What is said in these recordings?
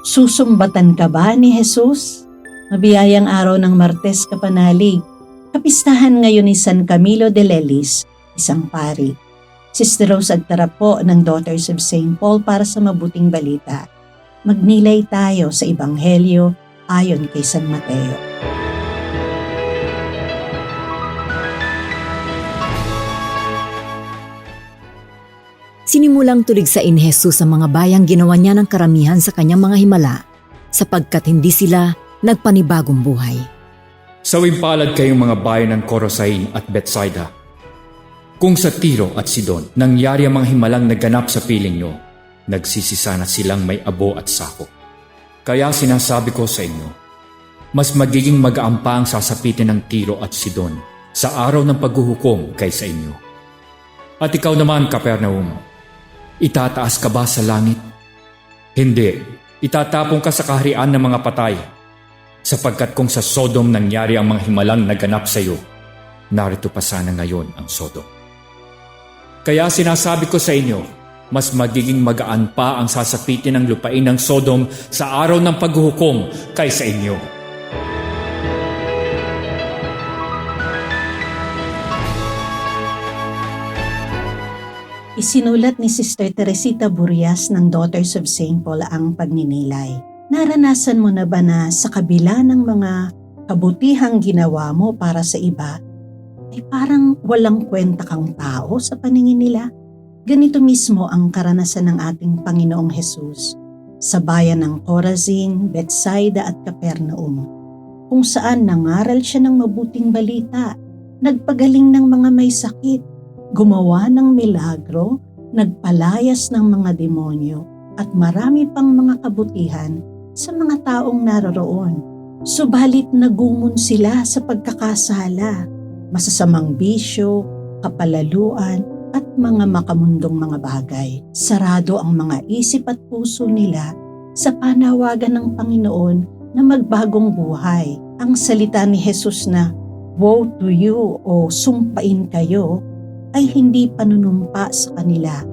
Susumbatan ka ba ni Jesus? Mabiyayang araw ng Martes Kapanalig, kapistahan ngayon ni San Camilo de Lelis, isang pari. Sister Rose agtara po ng Daughters of St. Paul para sa mabuting balita. Magnilay tayo sa Ebanghelyo ayon kay San Mateo. Sinimulang tuligsain ni Jesus ang mga bayang ginawa niya ng karamihan sa kanyang mga himala sapagkat hindi sila nagpanibagong buhay. Sawimpalad kayong mga bayan ng Corosain at Bethsaida. Kung sa Tiro at Sidon nangyari ang mga himalang naganap sa piling nyo, nagsisisana silang may abo at sako. Kaya sinasabi ko sa inyo, mas magiging mag-aampa ang sasapitin ng Tiro at Sidon sa araw ng paghuhukom kaysa inyo. At ikaw naman, Capernaum, itataas ka ba sa langit? Hindi, itatapong ka sa kaharian ng mga patay. Sapagkat kung sa Sodom nangyari ang mga himalang naganap sa iyo, narito pa sana ngayon ang Sodom. Kaya sinasabi ko sa inyo, mas magiging magaan pa ang sasapitin ng lupain ng Sodom sa araw ng paghuhukom kaysa inyo. Isinulat ni Sister Teresita Burias ng Daughters of St. Paul ang pagninilay. Naranasan mo na ba na sa kabila ng mga kabutihang ginawa mo para sa iba, ay parang walang kwenta kang tao sa paningin nila? Ganito mismo ang karanasan ng ating Panginoong Hesus sa bayan ng Chorazin, Bethsaida at Capernaum, kung saan nangaral siya ng mabuting balita, nagpagaling ng mga may sakit, gumawa ng milagro, nagpalayas ng mga demonyo, at marami pang mga kabutihan sa mga taong naroroon. Subalit nagumon sila sa pagkakasala, masasamang bisyo, kapalaluan, at mga makamundong mga bagay. Sarado ang mga isip at puso nila sa panawagan ng Panginoon na magbagong buhay. Ang salita ni Jesus na, "Woe to you" o "Sumpain kayo", ay hindi panunumpa sa kanila,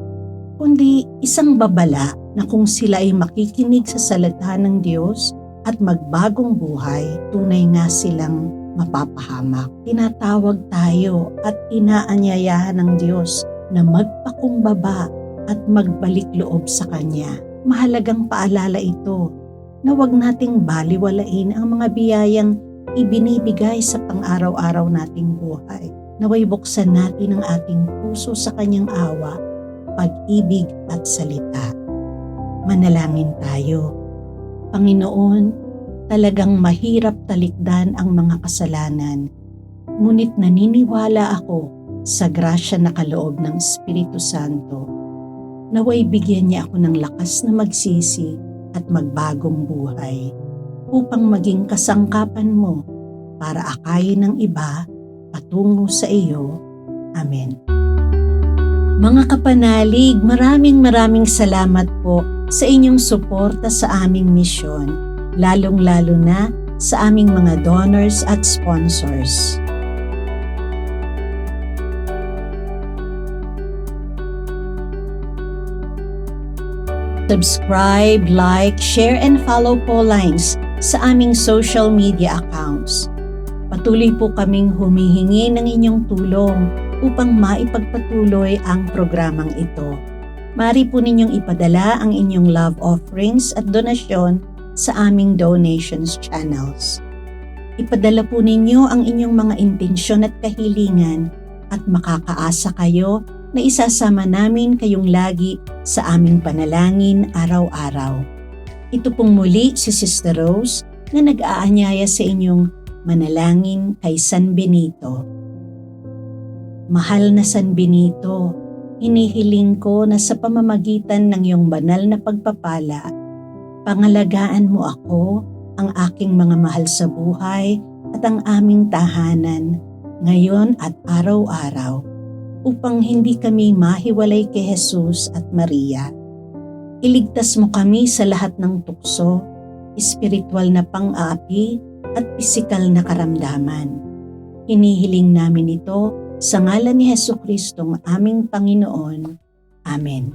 kundi isang babala na kung sila ay makikinig sa salita ng Diyos at magbagong buhay, tunay nga silang mapapahamak. Tinatawag tayo at inaanyayahan ng Diyos na magpakumbaba at magbalik loob sa Kanya. Mahalagang paalala ito na huwag nating baliwalain ang mga biyayang ibinibigay sa pang-araw-araw nating buhay. Naway buksan natin ang ating puso sa Kanyang awa, pag-ibig at salita. Manalangin tayo. Panginoon, talagang mahirap talikdan ang mga kasalanan, ngunit naniniwala ako sa grasya na kaloob ng Espiritu Santo. Naway bigyan niya ako ng lakas na magsisi at magbagong buhay upang maging kasangkapan mo para akayin ng iba patungo sa iyo. Amen. Mga kapanalig, maraming salamat po sa inyong suporta sa aming misyon, lalong-lalo na sa aming mga donors at sponsors. Subscribe, like, share, and follow po lines sa aming social media accounts. Patuloy po kaming humihingi ng inyong tulong upang maipagpatuloy ang programang ito. Maaari po ninyong ipadala ang inyong love offerings at donasyon sa aming donations channels. Ipadala po ninyo ang inyong mga intensyon at kahilingan at makakaasa kayo na isasama namin kayong lagi sa aming panalangin araw-araw. Ito pong muli si Sister Rose na nag-aanyaya sa inyong manalangin kay San Benito. Mahal na San Benito, hinihiling ko na sa pamamagitan ng iyong banal na pagpapala, pangalagaan mo ako, ang aking mga mahal sa buhay at ang aming tahanan ngayon at araw-araw, upang hindi kami mahiwalay kay Jesus at Maria. Iligtas mo kami sa lahat ng tukso, espiritual na pang-aapi at pisikal na karamdaman. Hinihiling namin ito sa ngalan ni Jesucristong aming Panginoon. Amen.